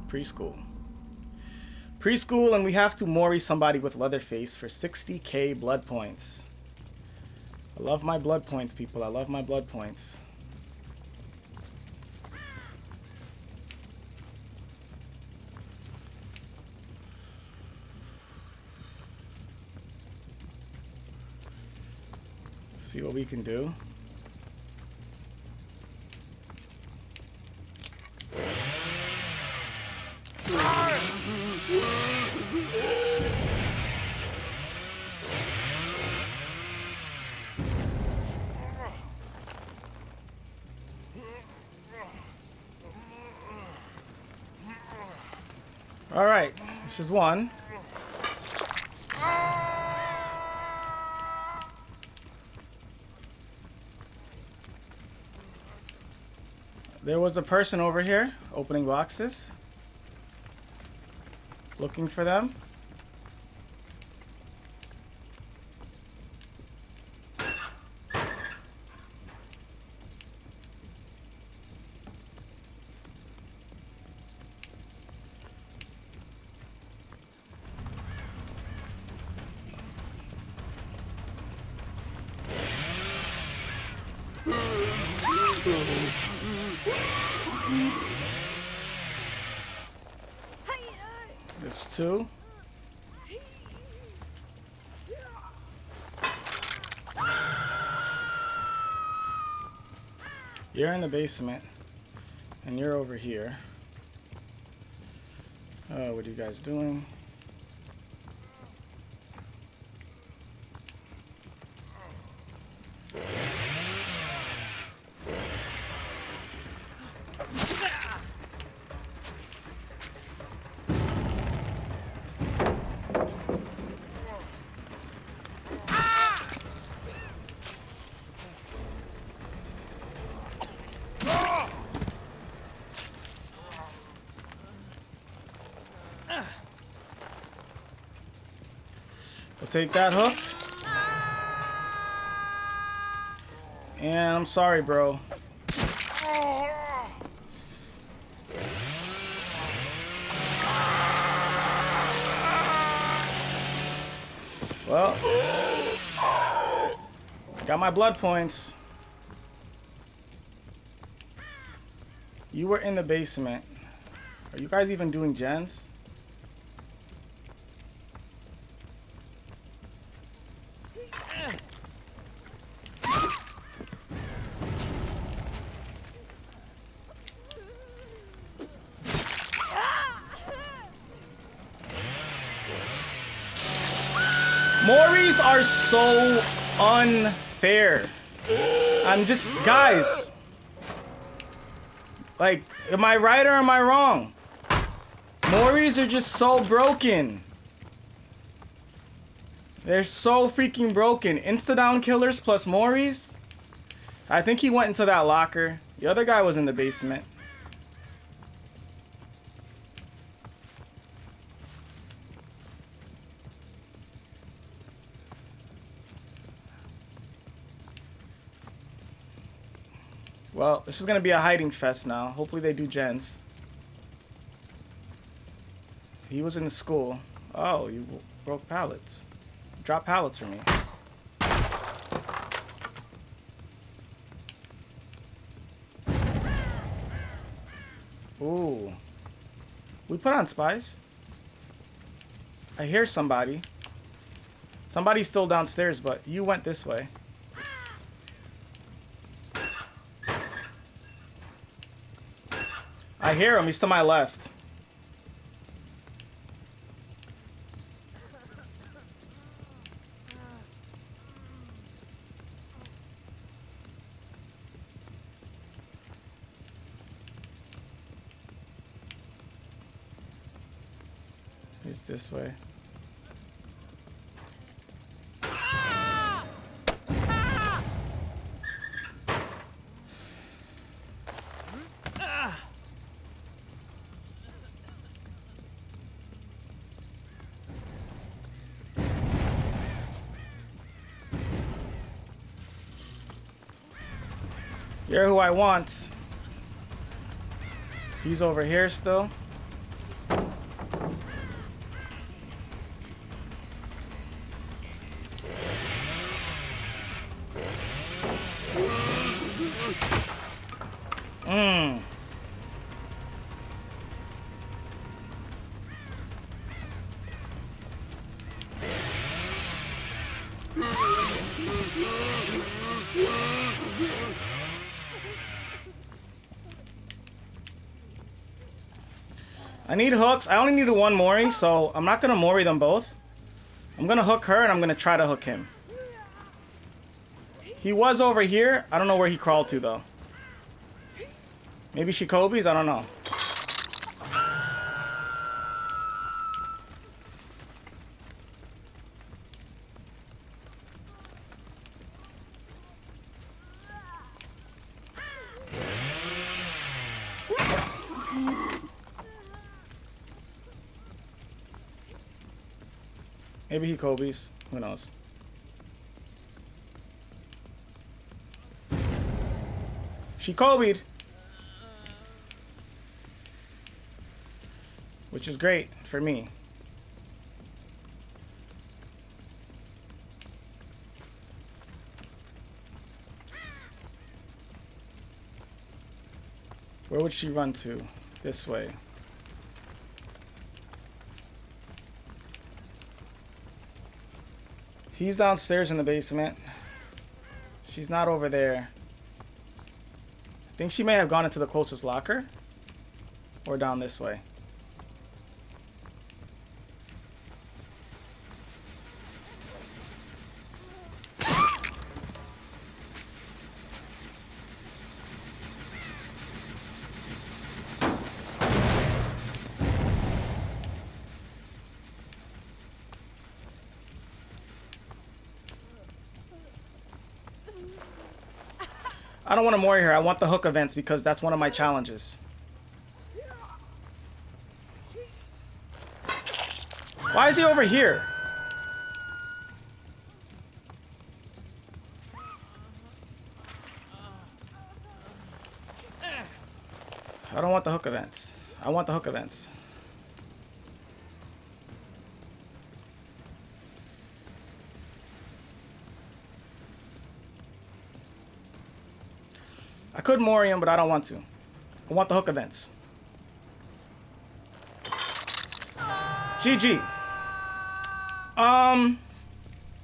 Preschool. Preschool, and we have to MoRi'S somebody with Leatherface for 60k blood points. I love my blood points, people. I love my blood points. Let's see what we can do. All right, this is one. There was a person over here opening boxes, looking for them. It's two. You're in the basement, and you're over here. Oh, what are you guys doing? We'll take that hook. And I'm sorry, bro. Well, got my blood points. You were in the basement. Are you guys even doing gens? MoRi'S are so unfair. I'm just, guys. Like, am I right or am I wrong? MoRi'S are just so broken. They're so freaking broken. Insta-down killers plus MoRi'S. I think he went into that locker. The other guy was in the basement. Well, this is going to be a hiding fest now. Hopefully they do gens. He was in the school. Oh, you broke pallets. Drop pallets for me. Ooh. We put on spies. I hear somebody. Somebody's still downstairs, but you went this way. I hear him. He's to my left. He's this way. You're who I want. He's over here still. I need hooks. I only need one Mori, so I'm not gonna Mori them both. I'm gonna hook her and I'm gonna try to hook him. He was over here. I don't know where he crawled to though. Maybe Shikobi's? I don't know. Maybe he Kobe's. Who knows? She Kobe'd. Which is great for me. Where would she run to? This way. He's downstairs in the basement. She's not over there. I think she may have gone into the closest locker. Or down this way. I don't want to Mori her. I want the hook events because that's one of my challenges. Why is he over here? I don't want the hook events. I want the hook events. I could Mori him, but I don't want to. I want the hook events. GG.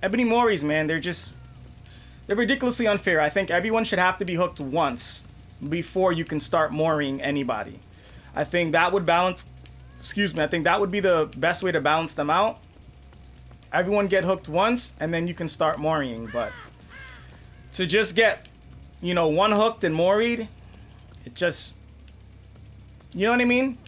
Ebony MoRi'S, man, they're ridiculously unfair. I think everyone should have to be hooked once before you can start Mori'ing anybody. I think that would balance, excuse me, I think that would be the best way to balance them out. Everyone get hooked once and then you can start Mori'ing, but to just get, you know, one hooked and Mori'd, it just, you know what I mean?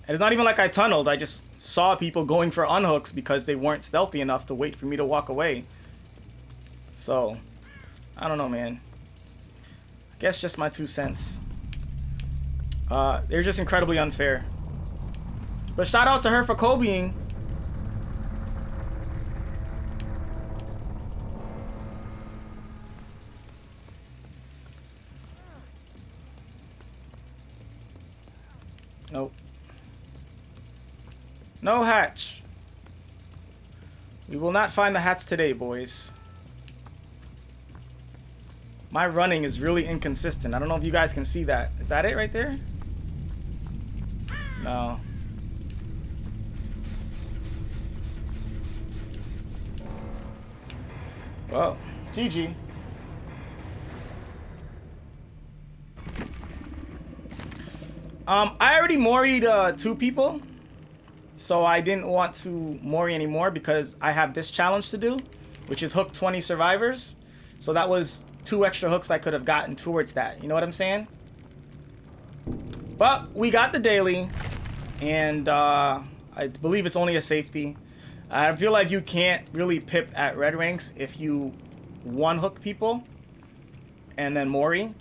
And it's not even like I tunneled. I just saw people going for unhooks because they weren't stealthy enough to wait for me to walk away. So, I don't know, man. I guess just my 2 cents. They're just incredibly unfair. But shout out to her for Kobeing. Nope. No hatch. We will not find the hatch today, boys. My running is really inconsistent. I don't know if you guys can see that. Is that it right there? No. Well, GG. I already Mori'd 2 people. So I didn't want to Mori anymore because I have this challenge to do, which is hook 20 survivors. So that was 2 extra hooks I could have gotten towards that. You know what I'm saying? But we got the daily, and I believe it's only a safety. I feel like you can't really pip at red ranks if you one hook people and then Mori.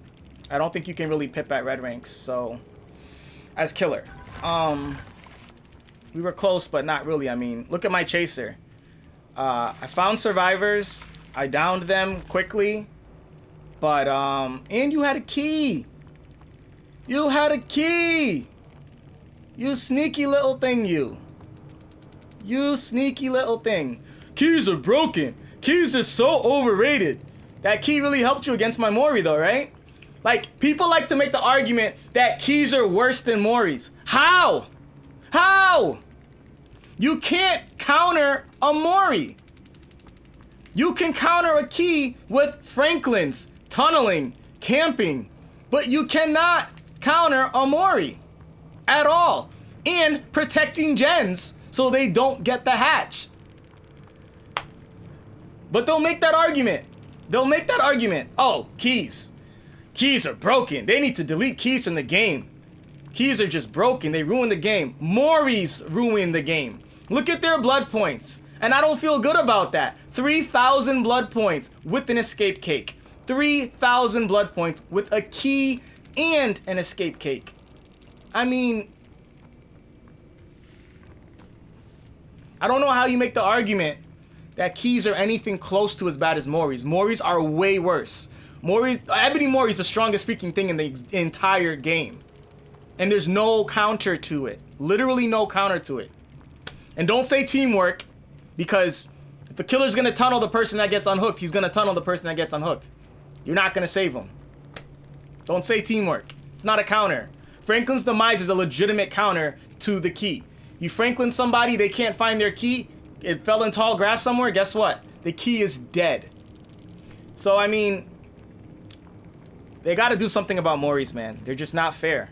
I don't think you can really pip at red ranks. So as killer. We were close, but not really. I mean, look at my chaser. I found survivors. I downed them quickly. But, and you had a key. You had a key. You sneaky little thing, you. You sneaky little thing. Keys are broken. Keys are so overrated. That key really helped you against my Mori, though, right? Like, people like to make the argument that keys are worse than Mori's. How? How? You can't counter a Mori. You can counter a key with Franklin's, tunneling, camping, but you cannot counter a MoRi at all. And protecting gens so they don't get the hatch. But they'll make that argument. They'll make that argument. Oh, KeYs. KeYs are broken. They need to delete KeYs from the game. KeYs are just broken. They ruined the game. MoRi'S ruined the game. Look at their blood points. And I don't feel good about that. 3,000 blood points with an escape cake. 3,000 blood points with a key and an escape cake. I mean, I don't know how you make the argument that KeYs are anything close to as bad as MoRi'S. MoRi'S are way worse. Ebony MoRi is the strongest freaking thing in the entire game. And there's no counter to it. Literally no counter to it. And don't say teamwork, because if the killer's gonna tunnel the person that gets unhooked, he's gonna tunnel the person that gets unhooked. You're not gonna save him. Don't say teamwork. It's not a counter. Franklin's demise is a legitimate counter to the key. You Franklin somebody, they can't find their key, it fell in tall grass somewhere, guess what? The key is dead. So, I mean, they gotta do something about MoRi'S, man. They're just not fair.